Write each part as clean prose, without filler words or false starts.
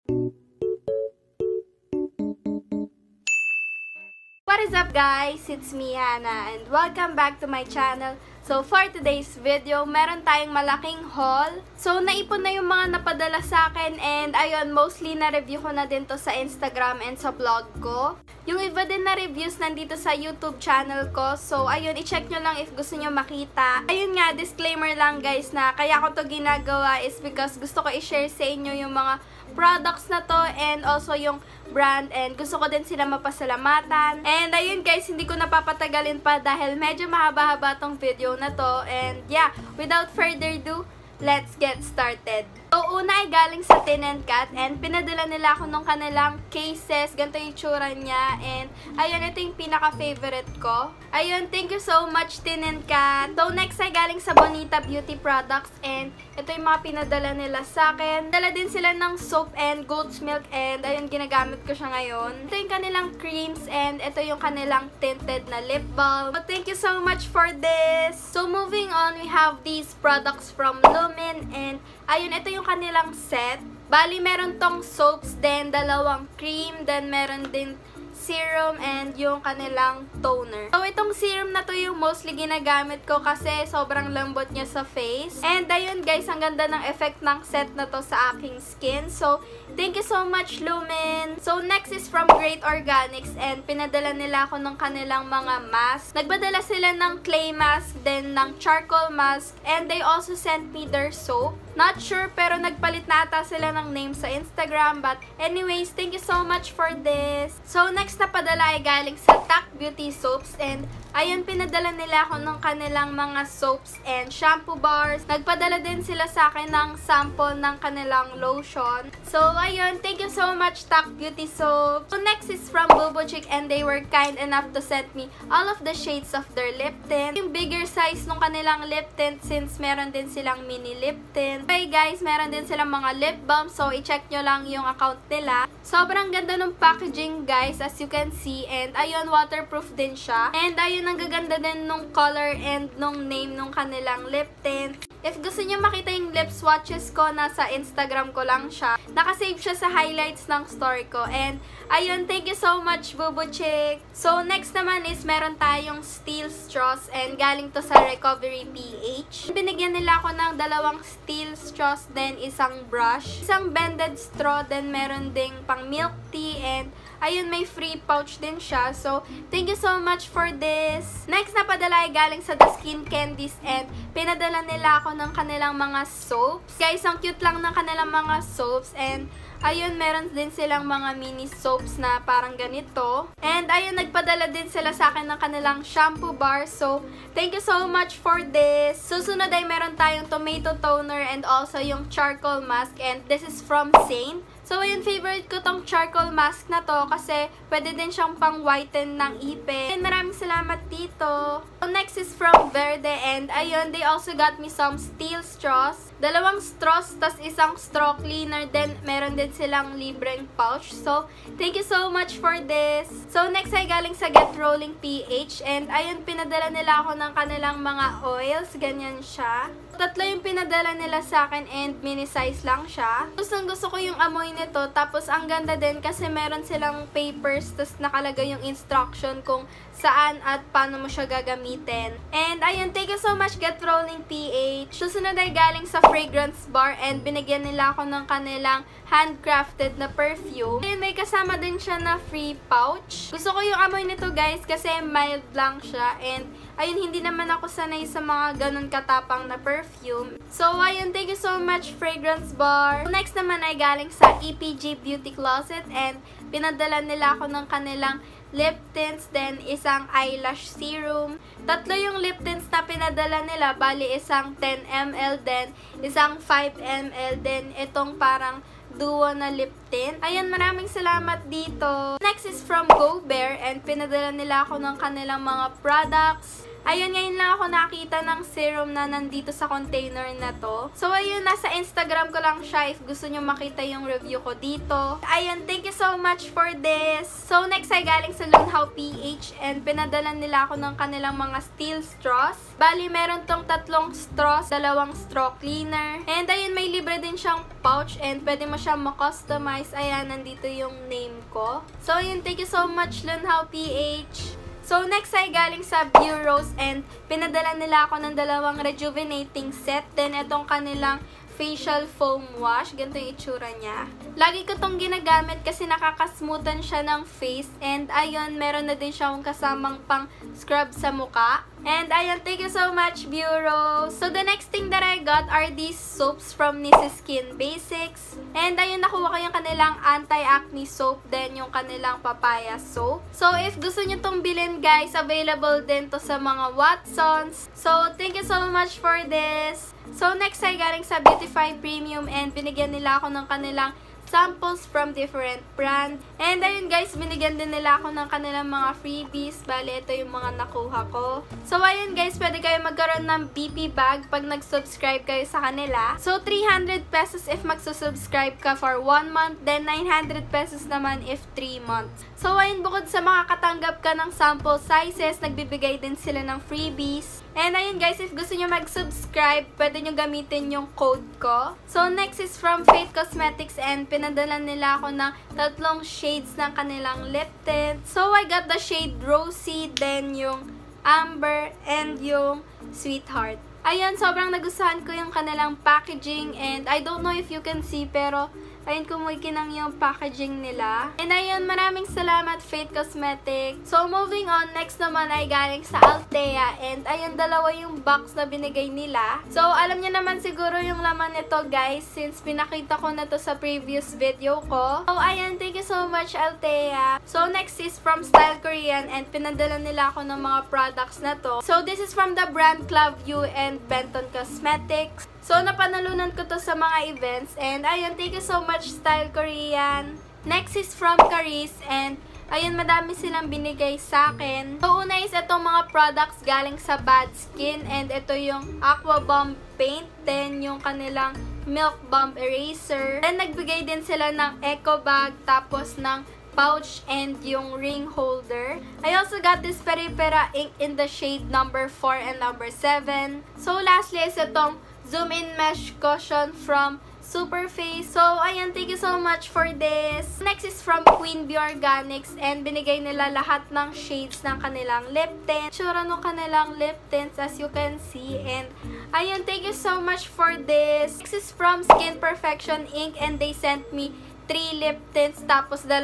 What is up guys? It's me, Hannah, and welcome back to my channel. So for today's video, meron tayong malaking haul. So naipon na yung mga napadala sa akin and ayun, mostly na-review ko na din to sa Instagram and sa vlog ko. Yung iba din na reviews nandito sa YouTube channel ko. So ayun, i-check nyo lang if gusto nyo makita. Ayun nga, disclaimer lang guys na kaya ko to ginagawa is because gusto ko i-share sa inyo yung mga products na to and also yung brand and gusto ko din sila mapasalamatan. And ayun guys, hindi ko napapatagalin pa dahil medyo mahaba-haba tong video na to. And yeah, without further ado, let's get started. So, una ay galing sa Tin & Cat and pinadala nila ako nung kanilang cases. Ganito yung tsura niya. And, ayun, ito yung pinaka-favorite ko. Ayun, thank you so much, Tin & Cat. So, next ay galing sa Bonita Beauty Products and ito yung mga pinadala nila sa akin. Dala din sila ng soap and goat's milk and ayun, ginagamit ko siya ngayon. Ito yung kanilang creams and ito yung kanilang tinted na lip balm. So, thank you so much for this. So, moving on, we have these products from Lumin and ayun, ito yung kanilang set. Bali, meron tong soaps, then dalawang cream, then meron din serum and yung kanilang toner. So, itong serum na to yung mostly ginagamit ko kasi sobrang lambot niya sa face. And ayun guys, ang ganda ng effect ng set na to sa aking skin. So, thank you so much, Lumin! So, next is from Great Organics and pinadala nila ako ng kanilang mga mask. Nagpadala sila ng clay mask, then ng charcoal mask, and they also sent me their soap. Not sure, pero nagpalit na ata sila ng name sa Instagram. But anyways, thank you so much for this. So, next na padala ay galing sa Tak Beauty Soaps. And ayun, pinadala nila ako ng kanilang mga soaps and shampoo bars. Nagpadala din sila sa akin ng sample ng kanilang lotion. So, ayun, thank you so much, Tak Beauty Soaps. So, next is from Bobo Chic and they were kind enough to send me all of the shades of their lip tint. Yung bigger size nung kanilang lip tint since meron din silang mini lip tint. Okay guys, meron din silang mga lip balm. So, i-check nyo lang yung account nila. Sobrang ganda ng packaging guys as you can see. And ayun, waterproof din siya. And ayun, ang gaganda din nung color and nung name nung kanilang lip tint. If gusto niyo makita yung lip swatches ko, nasa Instagram ko lang siya. Nakasave siya sa highlights ng story ko. And, ayun, thank you so much, Bobo Chick. So, next naman is meron tayong steel straws and galing to sa Recovery PH. Binigyan nila ako ng dalawang steel straws, then isang brush. Isang bended straw, then meron ding pang milk tea and ayun, may free pouch din siya. So, thank you so much for this. Next na padala ay galing sa The Skin Candies and pinadala nila ako ng kanilang mga soaps. Guys, ang cute lang ng kanilang mga soaps and ayun, meron din silang mga mini soaps na parang ganito. And ayun, nagpadala din sila sa akin ng kanilang shampoo bar. So, thank you so much for this. Susunod ay meron tayong tomato toner and also yung charcoal mask and this is from Saint. So, ayun, favorite ko tong charcoal mask na to kasi pwede din siyang pang-whiten ng ipin. And maraming salamat dito. So, next is from Verde and ayun, they also got me some steel straws. Dalawang straws, tas isang straw cleaner. Then, meron din silang libreng pouch. So, thank you so much for this. So, next ay galing sa Get Rolling PH. And ayun, pinadala nila ako ng kanilang mga oils. Ganyan siya. Tatlo yung pinadala nila sa akin and mini size lang siya. Gusto ko yung amoy nito. Tapos, ang ganda din kasi meron silang papers. Tapos, nakalagay yung instruction kung saan at paano mo siya gagamitin. And, ayun, thank you so much, Get Rolling PH. Susunod ay galing sa Fragrance Bar and binigyan nila ako ng kanilang handcrafted na perfume. Ayun, may kasama din siya na free pouch. Gusto ko yung amoy nito, guys, kasi mild lang siya. And, ayun, hindi naman ako sanay sa mga ganun katapang na perfume. So, ayun, thank you so much, Fragrance Bar. Next naman ay galing sa EPG Beauty Closet and pinadala nila ako ng kanilang lip tints, then isang eyelash serum. Tatlo yung lip tints na pinadala nila, bali isang 10 ml, then isang 5 ml, then itong parang duo na lip tint. Ayan, maraming salamat dito. Next is from Go Bear and pinadala nila ako ng kanilang mga products. Ayun, ngayon lang ako nakita ng serum na nandito sa container na to. So, ayun, nasa Instagram ko lang siya if gusto nyo makita yung review ko dito. Ayun, thank you so much for this. So, next ay galing sa Lunhao PH and pinadala nila ako ng kanilang mga steel straws. Bali, meron tong 3 straws, 2 straw cleaner. And ayun, may libre din siyang pouch and pwede mo siyang ma-customize. Ayan, nandito yung name ko. So, ayun, thank you so much Lunhao PH. So, next ay galing sa Bureaus and pinadala nila ako ng 2 rejuvenating set. Then, itong kanilang facial foam wash. Ganito yung itsura niya. Lagi ko tong ginagamit kasi nakakasmoothan siya ng face. And, ayun, meron na din siyang kasamang pang scrub sa muka. And, ayun, thank you so much, Bureaus. So, the next thing that I got are these soaps from Nisses Skin Basics. And, ayun, nakuha ko yung kanilang anti-acne soap, then yung kanilang papaya soap. So, if gusto nyo tong bilhin, guys, available din to sa mga Watsons. So, thank you so much for this. So, next ay galing sa Beautify Premium and binigyan nila ako ng kanilang samples from different brand. And ayun guys, binigyan din nila ako ng kanilang mga freebies. Bale, ito yung mga nakuha ko. So ayun guys, pwede kayo magkaroon ng BP bag pag nag-subscribe kayo sa kanila. So 300 pesos if magsusubscribe ka for 1 month, then 900 pesos naman if 3 months. So ayun, bukod sa makakatanggap ka ng sample sizes, nagbibigay din sila ng freebies. And ayun guys, if gusto nyo mag-subscribe, pwede nyo gamitin yung code ko. So next is from Fate Cosmetics and pinadala nila ako ng 3 shades ng kanilang lip tint. So I got the shade Rosy, then yung Amber, and yung Sweetheart. Ayun, sobrang nagustuhan ko yung kanilang packaging and I don't know if you can see pero ayun, kumukikinang yung packaging nila. And ayun, maraming salamat Fate Cosmetics. So moving on, next naman ay galing sa Altea and ayun, 2 yung box na binigay nila. So alam niyo naman siguro yung laman nito guys since pinakita ko na to sa previous video ko. So ayun, thank you so much Altea. So next is from Style Korean and pinadala nila ako ng mga products na to. So this is from the brand Club U and Benton Cosmetics. So, napanalunan ko to sa mga events. And, ayun, thank you so much, Style Korean. Next is from Caris. And, ayun, madami silang binigay sa akin. So, una is itong mga products galing sa Bad Skin. And, ito yung Aqua Bomb Paint. Then, yung kanilang Milk Bomb Eraser. Then, nagbigay din sila ng Eco Bag. Tapos, ng pouch and yung ring holder. I also got this Peri-Pera ink in the shade number 4 and number 7. So, lastly is itong Zoom In Mesh Cushion from Superface. So, ayan, thank you so much for this. Next is from Queen Bee Organics and binigay nila lahat ng shades ng kanilang lip tint. Tsura ng kanilang lip tints as you can see. And, ayun, thank you so much for this. Next is from Skin Perfection Ink and they sent me 3 lip tints tapos 2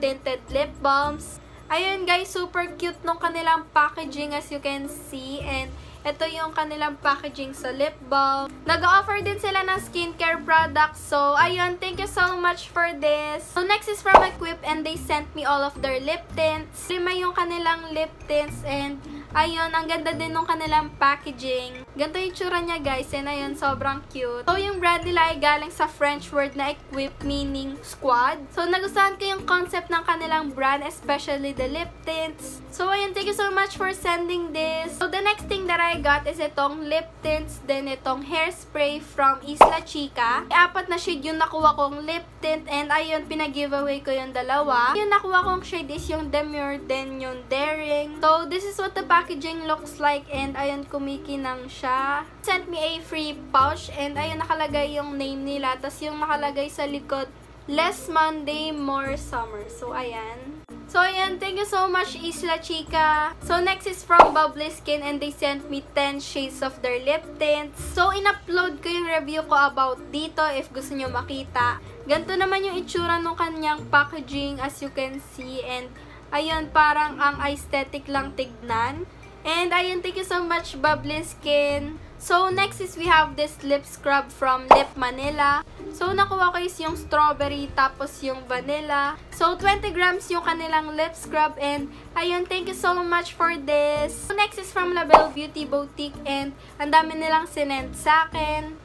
tinted lip balms. Ayun guys, super cute nung kanilang packaging as you can see. And, ito yung kanilang packaging sa lip balm. Nag-offer din sila ng skincare products. So, ayun, thank you so much for this. So, next is from Equip and they sent me all of their lip tints. 5 yung kanilang lip tints and ayun, ang ganda din nung kanilang packaging. Ganito yung tsura niya guys and ayun, sobrang cute. So, yung brand nila ay galing sa French word na Equip meaning squad. So, nagustuhan ko yung concept ng kanilang brand, especially the lip tints. So, ayun, thank you so much for sending this. So, the next thing that I got is itong lip tints, then itong hairspray from Isla Chica. 4 na shade yung nakuha kong lip tint and ayun, pinag-giveaway ko yung 2. Yung nakuha kong shade is yung Demure, then yung Daring. So, this is what the packaging looks like and ayun, kumikinang siya. Sent me a free pouch and ayun, nakalagay yung name nila. Tapos yung nakalagay sa likod, Less Monday, More Summer. So, ayan. So, ayan. Thank you so much, Isla Chica. So, next is from Bubbly Skin and they sent me 10 shades of their lip tints. So, in-upload ko yung review ko about dito if gusto nyo makita. Ganito naman yung itsura ng kanyang packaging as you can see. And, ayun, parang ang aesthetic lang tignan. And, ayun, thank you so much, Bubbly Skin. So, next is we have this lip scrub from Lip Manila. So, nakuha ko is yung strawberry tapos yung vanilla. So, 20 grams yung kanilang lip scrub and ayun, thank you so much for this. So, next is from Label Beauty Boutique and ang dami nilang sinend sa akin.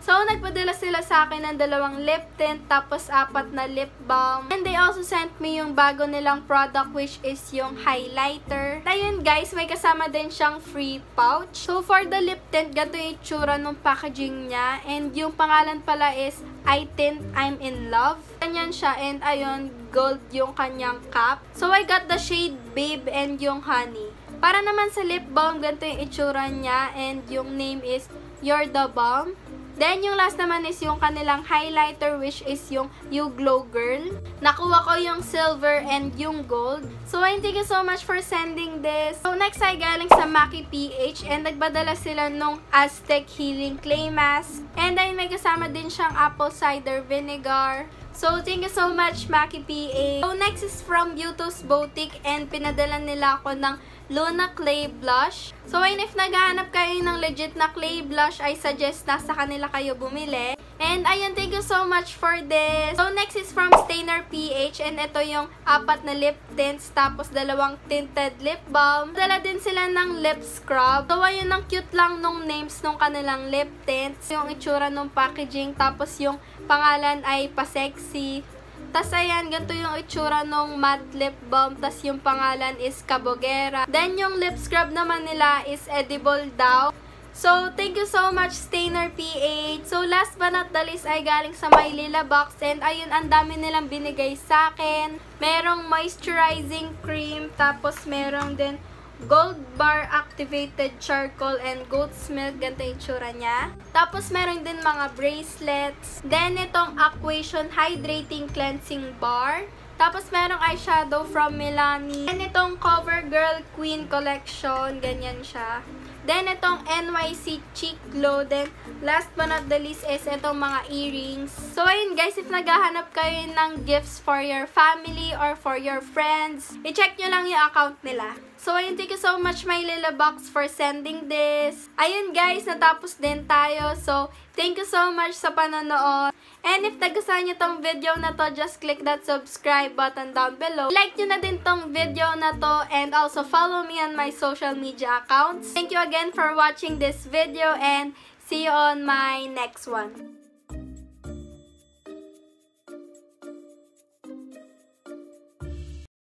So, nagpadala sila sa akin ng 2 lip tint, tapos 4 na lip balm. And they also sent me yung bago nilang product, which is yung highlighter. Ayun guys, may kasama din siyang free pouch. So, for the lip tint, ganito yung itsura ng packaging niya. And yung pangalan pala is I Tint I'm in Love. Ganyan siya, and ayun, gold yung kanyang cap. So, I got the shade Babe and yung Honey. Para naman sa lip balm, ganito yung itsura niya, and yung name is You're the Balm. Then, yung last naman is yung kanilang highlighter, which is yung You Glow Girl. Nakuha ko yung silver and yung gold. So, thank you so much for sending this. So, next ay galing sa Maki PH, and nagbadala sila nung Aztec Healing Clay Mask. And then, may kasama din siyang apple cider vinegar. So, thank you so much, Maki PH. So, next is from Beauty's Boutique, and pinadala nila ako ng Luna Clay Blush. So, if naghahanap kayo ng legit na clay blush, I suggest na sa kanila kayo bumili. And, ayun, thank you so much for this. So, next is from Stainer PH, and ito yung 4 na lip tints, tapos 2 tinted lip balm. Dala din sila ng lip scrub. So, ayun, ang cute lang nung names nung kanilang lip tints. Yung itsura nung packaging, tapos yung pangalan ay pa-sexy. Tas ayan, ganito yung itsura nung matte lip balm. Tas yung pangalan is Cabogera. Then yung lip scrub naman nila is edible daw. So, thank you so much, Stainer PH. So, last but not the least ay galing sa My Lila Box. And ayun, ang dami nilang binigay sa akin. Merong moisturizing cream. Tapos merong din Gold Bar Activated Charcoal and Goat's Milk. Ganito yung itsura niya. Tapos, meron din mga bracelets. Then, itong Aquation Hydrating Cleansing Bar. Tapos, merong eyeshadow from Milani. And itong CoverGirl Queen Collection. Ganyan siya. Then, itong NYC Cheek Glow. Then, last but not the least is itong mga earrings. So, ayun guys, if naghahanap kayo ng gifts for your family or for your friends, i-check nyo lang yung account nila. So, ayun, thank you so much, My Lila Box, for sending this. Ayun guys, natapos din tayo. So, thank you so much sa panonood. And if nagustuhan nyo tong video na to, just click that subscribe button down below. Like nyo na din tong video na to, and also follow me on my social media accounts. Thank you again for watching this video, and see you on my next one.